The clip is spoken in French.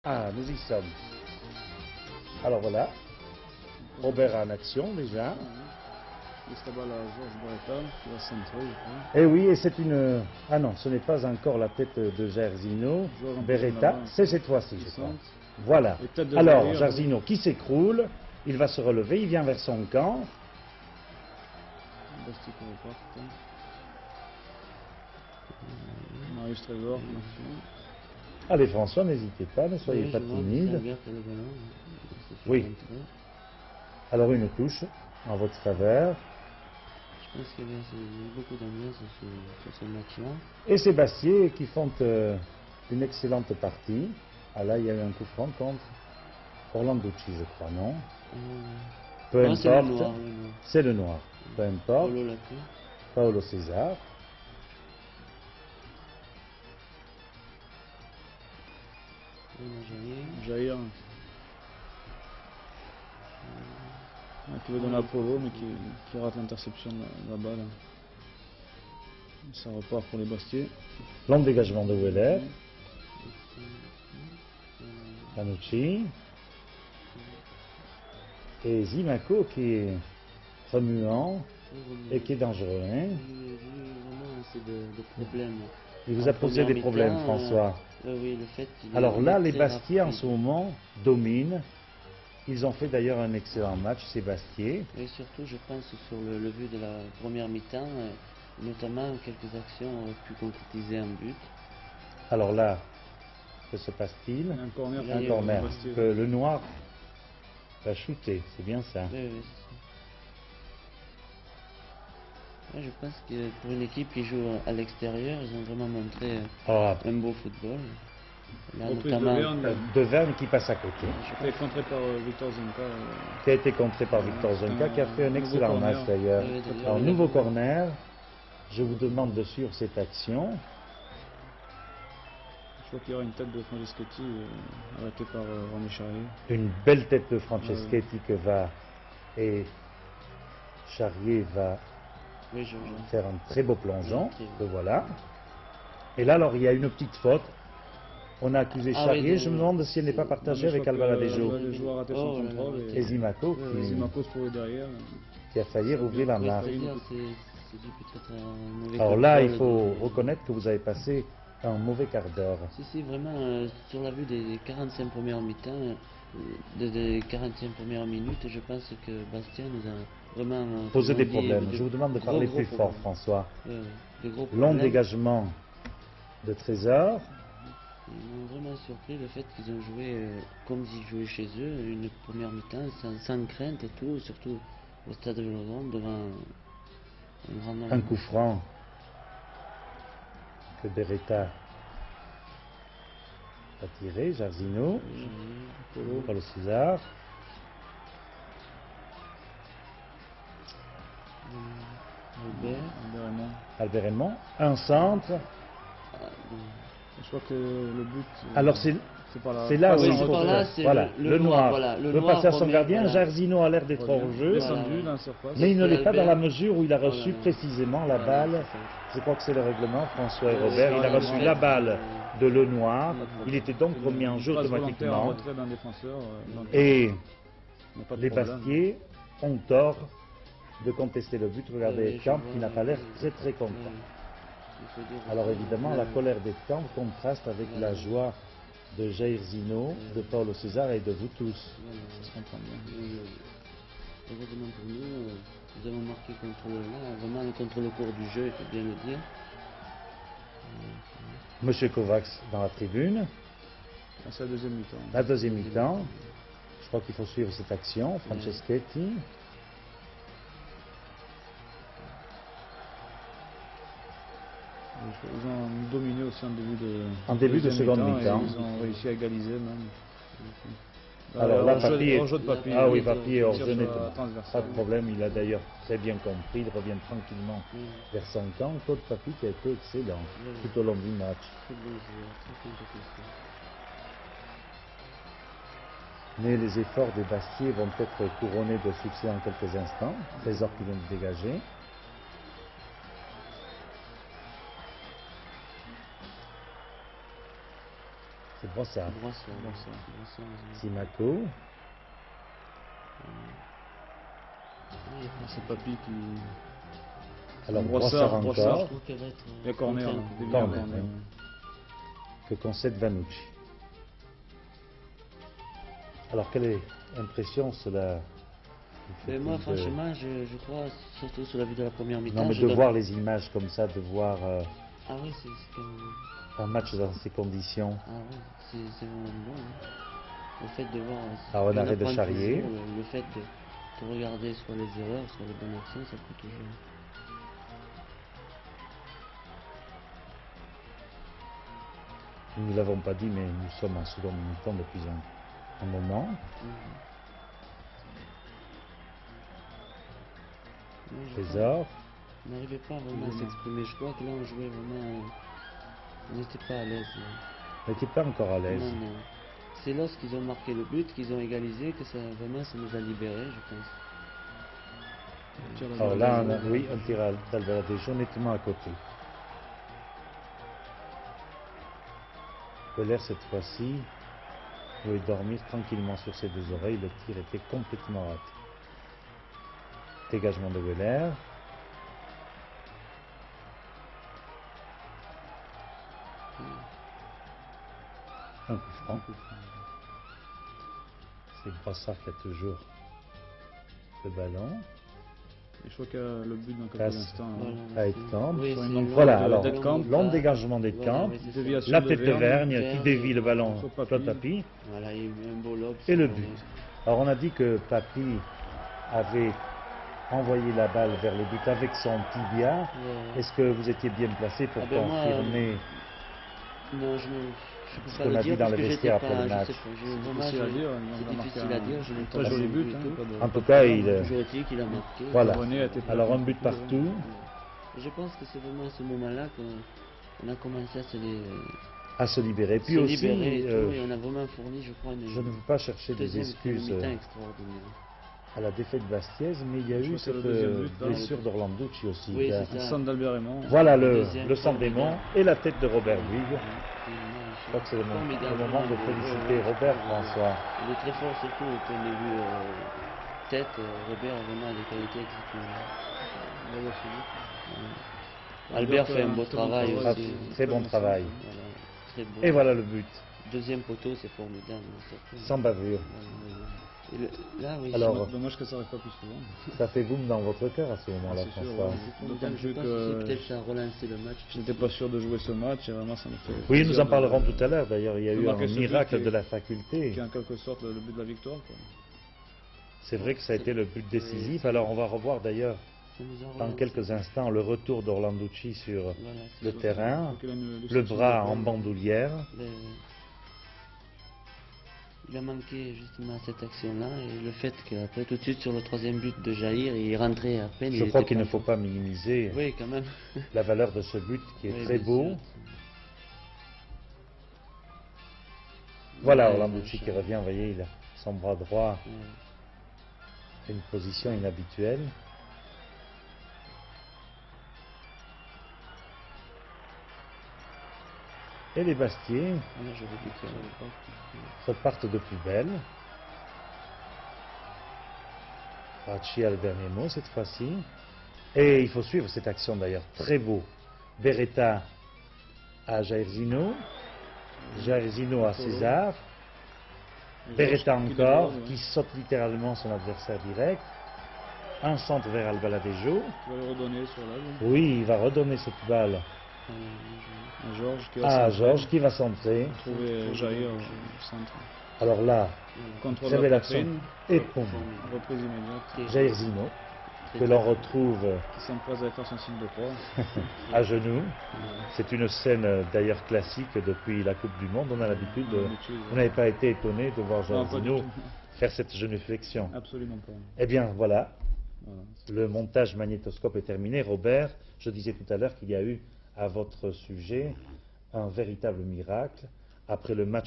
Ah, nous y sommes. Alors voilà, Robert en action déjà. Laisse la balle à Georges Beretta, qui va centrer, je crois. Et oui, et c'est une... Ah non, ce n'est pas encore la tête de Jairzinho. Joueur en Beretta, position c'est avant, cette fois-ci, je qui crois. centre. Voilà. Et tête de Alors, Jair, Jairzinho qui s'écroule, il va se relever, il vient vers son camp. Bastille qui repart. Marius Trésor, Allez François, n'hésitez pas, ne soyez pas timide. Oui. Alors une touche en votre faveur. Je pense qu'il y a beaucoup d'ambiance sur ce match-là. Et Sébastien qui font une excellente partie. Ah là, il y a eu un coup franc contre Orlanducci, je crois, non? Peu Non, importe. C'est le noir. Peu importe. Paolo Lacroix. Paolo César. Jair. Qui veut donner à Polo, mais qui rate l'interception de la balle. Ça repart pour les Bastiers. Long dégagement de Weller. Panucci. Et Zimaco qui est remuant et qui est dangereux. Hein? Il vous a posé des problèmes, François. Oui, le fait Alors là, les Bastiers en ce moment dominent. Ils ont fait d'ailleurs un excellent match, Sébastien. Et surtout, je pense, sur le but de la première mi-temps, notamment quelques actions auraient pu concrétiser un but. Alors là, que se passe-t-il? Un corner. Un corner. Que le noir va shooter, c'est bien ça. Oui, oui, c'est ça. Ouais, je pense que pour une équipe qui joue à l'extérieur, ils ont vraiment montré un beau football. Là, notamment de Verne qui passe à côté. Qui a été contré par Victor Zonka. Qui a été contré par Victor Zonka, qui a fait un excellent match d'ailleurs. Alors, nouveau corner. Je vous demande de suivre cette action. Je crois qu'il y aura une tête de Franceschetti arrêtée par René Charrier. Une belle tête de Franceschetti que va... Et Charrier va faire un très beau plongeon. Que voilà. Et là, alors, il y a une petite faute. On a accusé Charrier, je me demande si elle n'est pas partagée avec Albaladejo. Albaladejo a raté son contrôle. Et Zimaco qui a failli rouvrir la marque. Alors là, il faut reconnaître que vous avez passé un mauvais quart d'heure. Si, vraiment, sur la vue des 45 premières mi-temps, des 45 premières minutes, je pense que Bastien nous a vraiment posé des problèmes. Je vous demande de parler plus fort, François. Long dégagement de Trésor. Ils m'ont vraiment surpris le fait qu'ils ont joué comme s'ils jouaient chez eux, une première mi-temps, sans crainte et tout, surtout au stade de Vélodrome, devant un grand nombre. Un coup franc que Beretta a tiré, Jairzinho, Paolo César. Albert Raymond. Un centre. Je crois que le but... Alors c'est là où il faut voilà, le noir veut passer à son gardien. Jairzinho a l'air d'être hors jeu, mais il ne l'est pas dans la mesure où il a reçu précisément la balle. Je crois que c'est le règlement, François et Robert. Il a reçu la balle de le noir. Il était donc remis en jeu automatiquement. Et les Bastiers ont tort de contester le but. Regardez Camp qui n'a pas l'air très content. Alors évidemment, la colère des camps contraste avec la joie de Jairzinho, de Paolo César et de vous tous. Heureusement pour nous, nous avons marqué vraiment contre le cours du jeu, il faut bien le dire. Monsieur Kovacs dans la tribune. C'est la deuxième mi-temps. La deuxième mi-temps. Je crois qu'il faut suivre cette action. Franceschetti. Ils ont dominé aussi en début de seconde mi-temps. Ils ont réussi à égaliser même. Alors là, Papi est hors jeu, pas de problème. Il a d'ailleurs très bien compris. Il revient tranquillement vers son camp. Claude Papi qui a été excellent tout au long du match. Mais les efforts des Bastiers vont être couronnés de succès en quelques instants. Trésor qui vient de dégager. Brossard. Brossard. Simaco. C'est Papy qui... Alors Brossard encore. Je trouve qu'elle va être... Il y a corner. Corner, oui. Que concède Vanucci. Alors quelle est l'impression cela? Mais moi franchement je crois, surtout sur la vue de la première mi-temps... Non mais de voir les images comme ça, de voir ah oui, c'est un match dans ces conditions. Ah oui, c'est vraiment bon. Hein. Le fait de voir... Alors un arrêt de Charrier. Le fait de regarder soit les erreurs, soit les bonnes actions, ça peut toujours... Nous ne l'avons pas dit, mais nous sommes en seconde mi-temps depuis un moment. Trésor. On n'arrivait pas vraiment à s'exprimer. Je crois que là on jouait vraiment... On n'était pas à l'aise. On n'était pas encore à l'aise. Non. C'est lorsqu'ils ont marqué le but, qu'ils ont égalisé, que ça nous a libérés, je pense. Alors là, oui, un tir d'Alvaradejo nettement à côté. Colère cette fois-ci pouvait dormir tranquillement sur ses deux oreilles, le tir était complètement raté. Dégagement de Goller. Un coup franc. C'est Brossard qui a toujours le ballon. Et je crois qu'il y a le but dans quelques instants. À Edkamp. Oui, voilà, alors, long dégagement d'Edkamp. La tête de Vergne qui dévie le ballon Claude Papy. Voilà, il y a eu un beau lob. Et le but. Alors on a dit que Papy avait envoyé la balle vers le but avec son tibia. Ouais. Est-ce que vous étiez bien placé pour confirmer non, je ce qu'on a dit dans le vestiaire après le match? C'est difficile à dire, je n'ai pas joli but. En tout cas, il a marqué. Voilà. Alors un but partout. Je pense que c'est vraiment à ce moment-là qu'on a commencé à se libérer. Puis aussi, et on a vraiment fourni, je crois, je ne veux pas chercher des excuses à la défaite bastiaise, mais il y a eu cette blessure d'Orlanducci aussi. Oui, le centre d'Albert Raymond. Voilà le centre d'Aymon et la tête de Robert Bouygues. Je crois que c'est le moment de féliciter Robert François. Il est très fort, surtout au point de vue tête. Robert a vraiment des qualités exceptionnelles. Albert fait un beau travail aussi. Très bon travail. Voilà, très beau. Et voilà le but. Deuxième poteau, c'est formidable. Sans bavure. Là, oui, alors, dommage que ça n'arrive pas plus souvent. Ça fait boum dans votre cœur à ce moment-là, François. D'autant plus que peut-être ça a relancé le match. Je n'étais pas sûr de jouer ce match et vraiment ça me fait... Oui, nous en parlerons tout à l'heure. D'ailleurs, il y a eu un miracle de la faculté. Qui est en quelque sorte le but de la victoire. C'est vrai que ça a été le but décisif. Alors on va revoir d'ailleurs dans quelques instants le retour d'Orlanducci sur le terrain, le bras en bandoulière. Il a manqué justement cette action-là et le fait qu'après tout de suite sur le troisième but de Jair, il rentrait à peine. Je crois qu'il ne faut pas minimiser quand même. la valeur de ce but qui est très beau. Voilà Orlanducci qui revient, vous voyez, il a son bras droit, une position inhabituelle. Et les Bastiers repartent de plus belle. Racci Albert Nemo cette fois-ci. Et il faut suivre cette action d'ailleurs. Très beau. Beretta à Jairzino. Jairzino à César. Beretta encore, qui saute littéralement son adversaire direct. Un centre vers Albaladejo. Tu vas le redonner sur la ligne. Oui, il va redonner cette balle. Georges qui va centrer. Trouver Jair au centre. Alors là, observez l'action. Et poum. Reprise immédiate. Jairzino, que l'on retrouve qui s'empresse d'aller faire son signe de croix. à genoux. C'est une scène d'ailleurs classique depuis la Coupe du Monde. On a l'habitude. Vous n'avez pas été étonné de voir Jairzino faire cette genuflexion? Absolument pas. Eh bien voilà. Le montage magnétoscope est terminé. Robert, je disais tout à l'heure qu'il y a eu à votre sujet un véritable miracle après le match